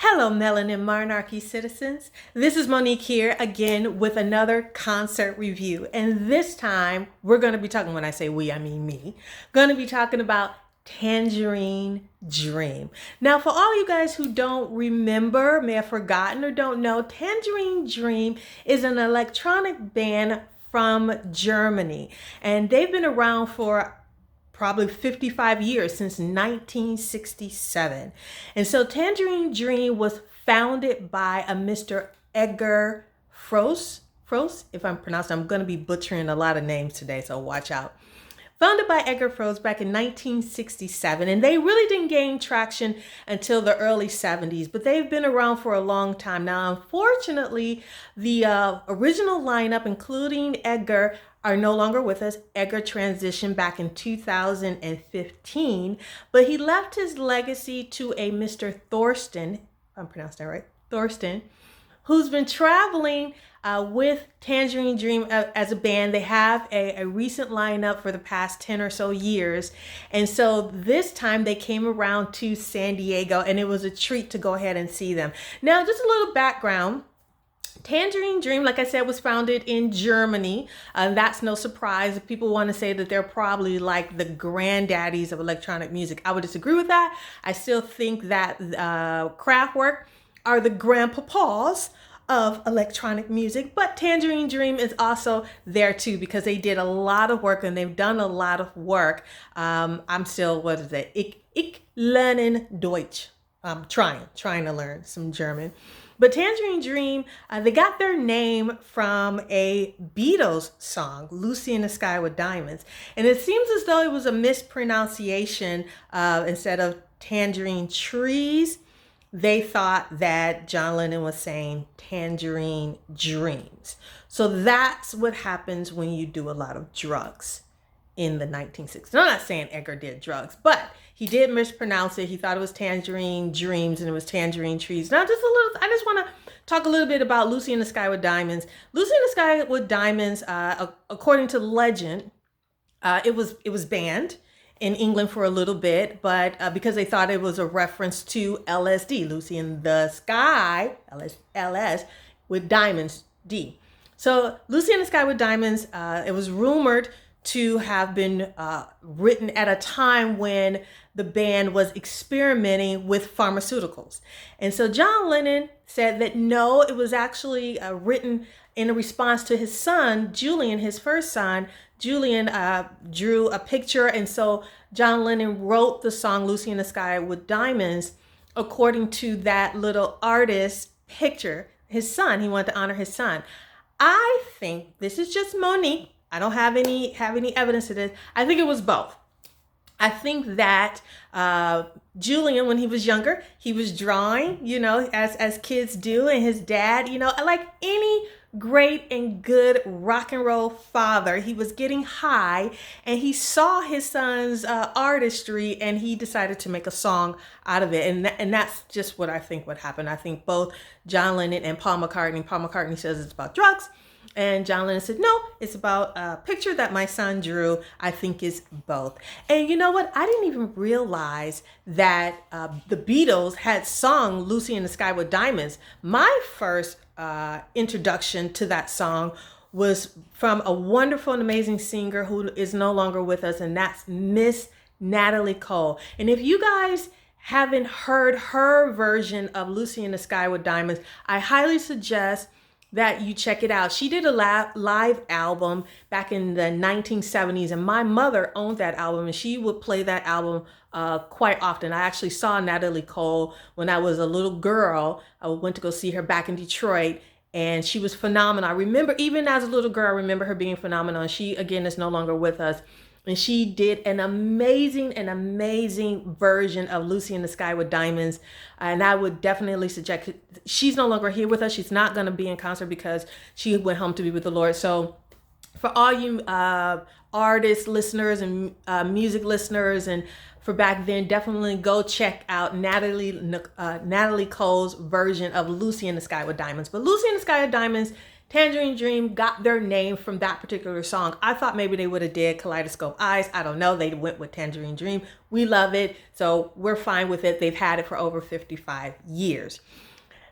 Hello, Melanin Monarchy citizens. This is Monique here again with another concert review. And this time we're going to be talking, when I say we, I mean me, going to be talking about Tangerine Dream. Now, for all you guys who don't remember, may have forgotten or don't know, Tangerine Dream is an electronic band from Germany. And they've been around for probably 55 years, since 1967. And so Tangerine Dream was founded by a Mr. Edgar Froese, if I'm pronouncing, I'm going to be butchering a lot of names today, so watch out. Founded by Edgar Froese back in 1967, and they really didn't gain traction until the early 70s, but they've been around for a long time. Now, unfortunately, the original lineup, including Edgar, are no longer with us. Edgar transitioned back in 2015, but he left his legacy to a Mr. Thorsten, if I'm pronouncing that right, Thorsten, who's been traveling with Tangerine Dream as a band. They have a recent lineup for the past 10 or so years. And so this time they came around to San Diego, and it was a treat to go ahead and see them. Now, just a little background. Tangerine Dream, like I said, was founded in Germany. That's no surprise. If people want to say that they're probably like the granddaddies of electronic music, I would disagree with that. I still think that Kraftwerk are the grandpapas of electronic music, but Tangerine Dream is also there too, because they did a lot of work and they've done a lot of work. I'm still, what is it? Ich lerne Deutsch. I'm trying to learn some German. But Tangerine Dream, they got their name from a Beatles song, Lucy in the Sky with Diamonds. And it seems as though it was a mispronunciation. Instead of tangerine trees, they thought that John Lennon was saying tangerine dreams. So that's what happens when you do a lot of drugs in the 1960s. I'm not saying Edgar did drugs, but he did mispronounce it. He thought it was tangerine dreams and it was tangerine trees. Now, I just want to talk a little bit about Lucy in the Sky with Diamonds. Lucy in the Sky with Diamonds, according to legend, it was banned in England for a little bit, but because they thought it was a reference to LSD, Lucy in the Sky, LS with Diamonds, D. So Lucy in the Sky with Diamonds, it was rumored to have been written at a time when the band was experimenting with pharmaceuticals. And so John Lennon said that no, it was actually written in a response to his son, Julian, his first son. Julian drew a picture, and so John Lennon wrote the song Lucy in the Sky with Diamonds according to that little artist's picture, his son. He wanted to honor his son. I think, this is just Monique, I don't have any evidence of this. I think it was both. I think that Julian, when he was younger, he was drawing, as kids do, and his dad, like any great and good rock and roll father, he was getting high and he saw his son's artistry and he decided to make a song out of it. And that's just what I think would happen. I think both John Lennon and Paul McCartney says it's about drugs. And John Lennon said, no, it's about a picture that my son drew. I think is both. And you know what? I didn't even realize that the Beatles had sung Lucy in the Sky with Diamonds. My first introduction to that song was from a wonderful and amazing singer who is no longer with us, and that's Miss Natalie Cole. And if you guys haven't heard her version of Lucy in the Sky with Diamonds, I highly suggest that you check it out. She did a live album back in the 1970s, and my mother owned that album, and she would play that album quite often. I actually saw Natalie Cole when I was a little girl. I went to go see her back in Detroit, and she was phenomenal. I remember, even as a little girl, I remember her being phenomenal. She, again, is no longer with us. And she did an amazing version of Lucy in the Sky with Diamonds. And I would definitely suggest, she's no longer here with us. She's not going to be in concert because she went home to be with the Lord. So for all you artists, listeners, and music listeners, and for back then, definitely go check out Natalie Cole's version of Lucy in the Sky with Diamonds. But Lucy in the Sky with Diamonds Tangerine Dream got their name from that particular song. I thought maybe they would have did Kaleidoscope Eyes. I don't know. They went with Tangerine Dream. We love it, so we're fine with it. They've had it for over 55 years.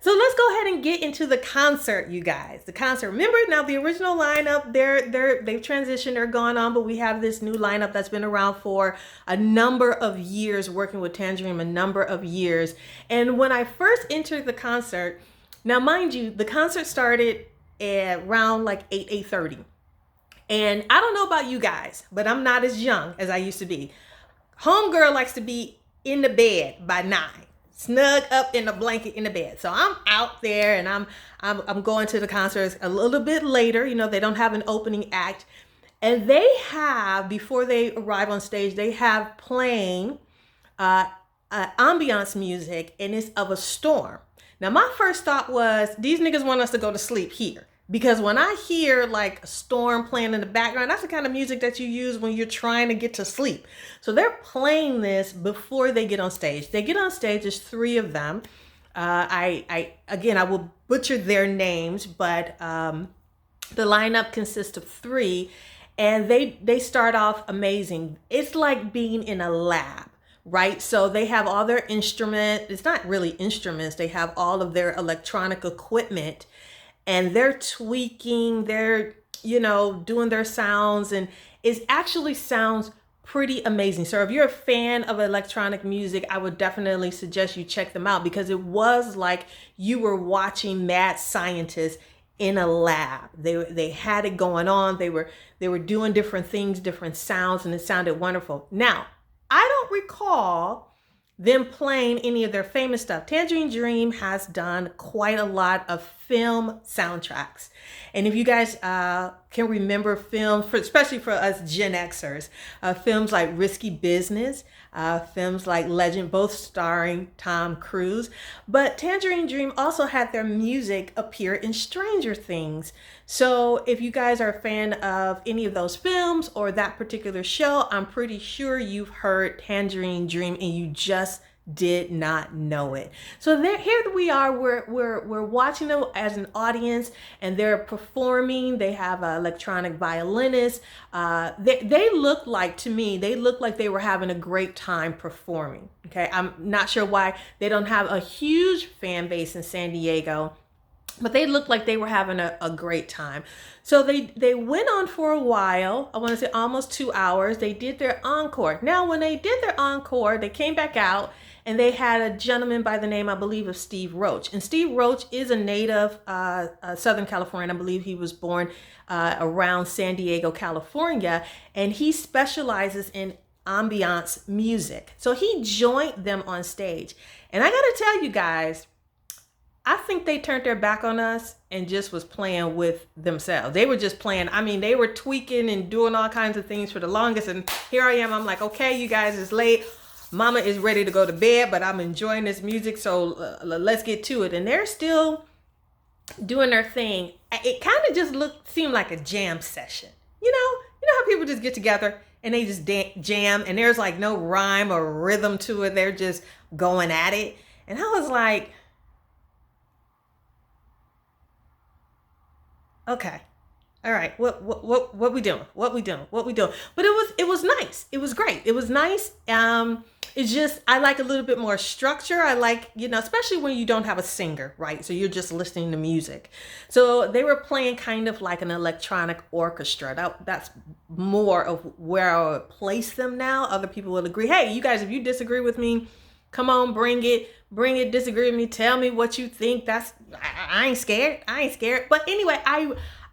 So let's go ahead and get into the concert, you guys. The concert. Remember now, the original lineup, they've transitioned, they're gone on, but we have this new lineup that's been around for a number of years, working with Tangerine a number of years. And when I first entered the concert, now mind you, the concert started at around like 8:30. And I don't know about you guys, but I'm not as young as I used to be. Homegirl likes to be in the bed by 9. Snug up in a blanket in the bed. So I'm out there and I'm going to the concert a little bit later. You know, they don't have an opening act. And they have, before they arrive on stage, they have playing ambiance music, and it's of a storm. Now, my first thought was, these niggas want us to go to sleep here. Because when I hear like a storm playing in the background, that's the kind of music that you use when you're trying to get to sleep. So they're playing this before they get on stage. They get on stage, there's 3 of them. I will butcher their names, but the lineup consists of 3, and they start off amazing. It's like being in a lab. Right? So they have all their instruments. It's not really instruments. They have all of their electronic equipment, and they're tweaking, they're, doing their sounds, and it actually sounds pretty amazing. So if you're a fan of electronic music, I would definitely suggest you check them out, because it was like you were watching mad scientists in a lab. They had it going on. They were doing different things, different sounds, and it sounded wonderful. Now, I don't recall them playing any of their famous stuff. Tangerine Dream has done quite a lot of film soundtracks. And if you guys can remember films, especially for us Gen Xers, films like Risky Business, films like Legend, both starring Tom Cruise. But Tangerine Dream also had their music appear in Stranger Things. So if you guys are a fan of any of those films or that particular show, I'm pretty sure you've heard Tangerine Dream and you just did not know it. So here we are. We're watching them as an audience, and they're performing. They have an electronic violinist. They look like, to me, they look like they were having a great time performing. Okay, I'm not sure why they don't have a huge fan base in San Diego, but they looked like they were having a great time. So they went on for a while. I want to say almost 2 hours. They did their encore. Now, when they did their encore, they came back out and they had a gentleman by the name, I believe, of Steve Roach. And Steve Roach is a native Southern Californian. I believe he was born around San Diego, California, and he specializes in ambiance music. So he joined them on stage. And I got to tell you guys, I think they turned their back on us and just was playing with themselves. They were just playing. I mean, they were tweaking and doing all kinds of things for the longest. And here I am. I'm like, okay, you guys, it's late. Mama is ready to go to bed, but I'm enjoying this music. So let's get to it. And they're still doing their thing. It kind of just seemed like a jam session. You know how people just get together and they just jam, and there's like no rhyme or rhythm to it. They're just going at it. And I was like, okay, all right, what we doing? What we doing? But it was nice. It was great. It was nice. It's just, I like a little bit more structure. I like, especially when you don't have a singer, right? So you're just listening to music. So they were playing kind of like an electronic orchestra. That's more of where I would place them now. Other people will agree. Hey, you guys, if you disagree with me, come on, bring it, disagree with me, tell me what you think. I ain't scared. But anyway,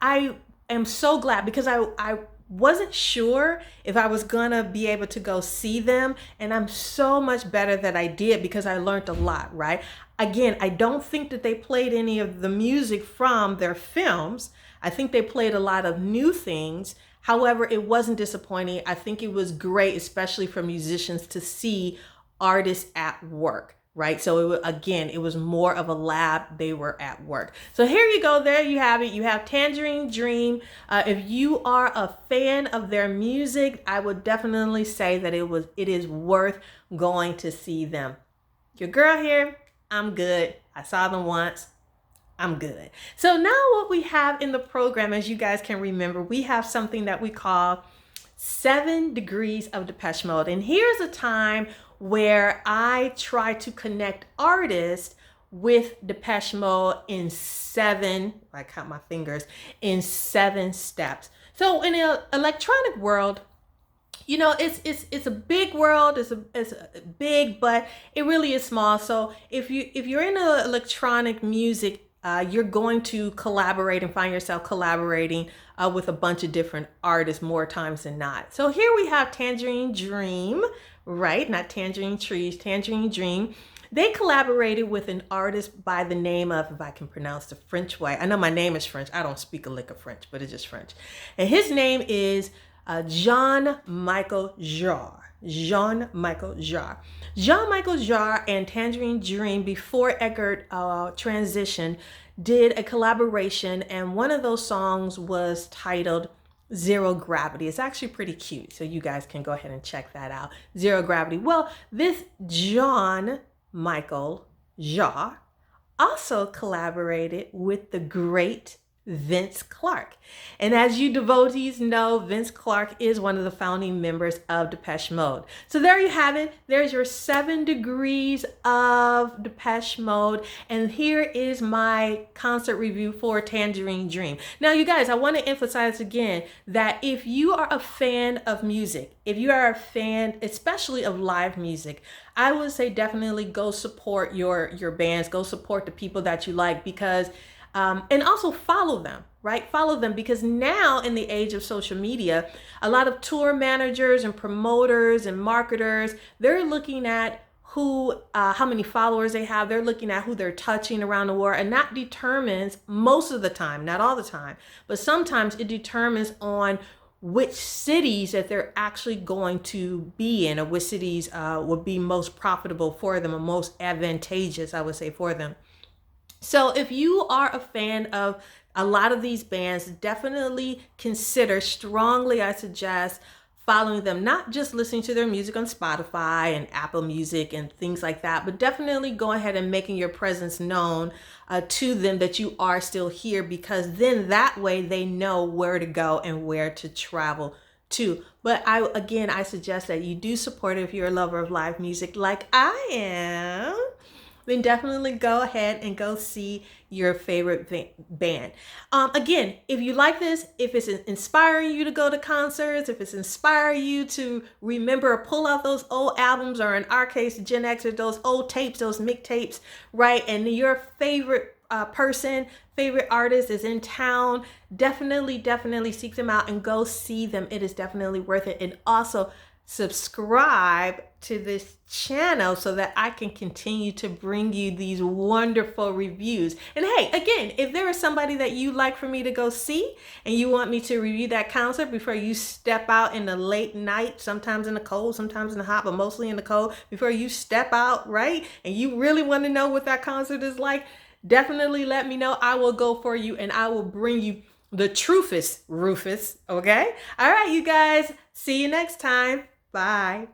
I am so glad, because I wasn't sure if I was gonna be able to go see them, and I'm so much better that I did, because I learned a lot, right? Again, I don't think that they played any of the music from their films. I think they played a lot of new things. However, it wasn't disappointing. I think it was great, especially for musicians, to see artists at work, right? So it was more of a lab. They were at work. So here you go. There you have it. You have Tangerine Dream. If you are a fan of their music, I would definitely say that it is worth going to see them. Your girl here, I'm good. I saw them once. I'm good. So now what we have in the program, as you guys can remember, we have something that we call 7 degrees of Depeche Mode. And here's a time where I try to connect artists with Depeche Mode in 7, I count my fingers, in 7 steps. So in the electronic world, you know, it's a big world. It's big, but it really is small. So if you're into electronic music, you're going to collaborate and find yourself collaborating with a bunch of different artists more times than not. So here we have Tangerine Dream, right? Not Tangerine Trees, Tangerine Dream. They collaborated with an artist by the name of, if I can pronounce the French way, I know my name is French. I don't speak a lick of French, but it's just French. And his name is Jean-Michel Jarre. Jean-Michel Jarre. Jean-Michel Jarre and Tangerine Dream, before Eckert transitioned, did a collaboration, and one of those songs was titled Zero Gravity. It's actually pretty cute, so you guys can go ahead and check that out. Zero Gravity. Well, this Jean-Michel Jarre also collaborated with the great Vince Clarke. And as you devotees know, Vince Clarke is one of the founding members of Depeche Mode. So there you have it. There's your 7 degrees of Depeche Mode. And here is my concert review for Tangerine Dream. Now, you guys, I want to emphasize again that if you are a fan of music, if you are a fan, especially of live music, I would say definitely go support your bands, go support the people that you like, because and also follow them, right? Follow them, because now in the age of social media, a lot of tour managers and promoters and marketers, they're looking at who, how many followers they have. They're looking at who they're touching around the world. And that determines, most of the time, not all the time, but sometimes it determines on which cities that they're actually going to be in, or which cities will be most profitable for them, or most advantageous, I would say, for them. So if you are a fan of a lot of these bands, definitely consider, strongly I suggest, following them, not just listening to their music on Spotify and Apple Music and things like that, but definitely go ahead and making your presence known to them, that you are still here, because then that way they know where to go and where to travel to. But I suggest that you do support it if you're a lover of live music like I am. Then definitely go ahead and go see your favorite band. Again, if you like this, if it's inspiring you to go to concerts, if it's inspiring you to remember or pull out those old albums, or in our case, Gen X, or those old tapes, those mixtapes, right? And your favorite favorite artist is in town, definitely seek them out and go see them. It is definitely worth it. And also, subscribe to this channel so that I can continue to bring you these wonderful reviews. And hey, again, if there is somebody that you like for me to go see and you want me to review that concert before you step out in the late night, sometimes in the cold, sometimes in the hot, but mostly in the cold, before you step out, right? And you really want to know what that concert is like, definitely let me know. I will go for you and I will bring you the truthest Rufus, okay? All right, you guys, see you next time. Bye.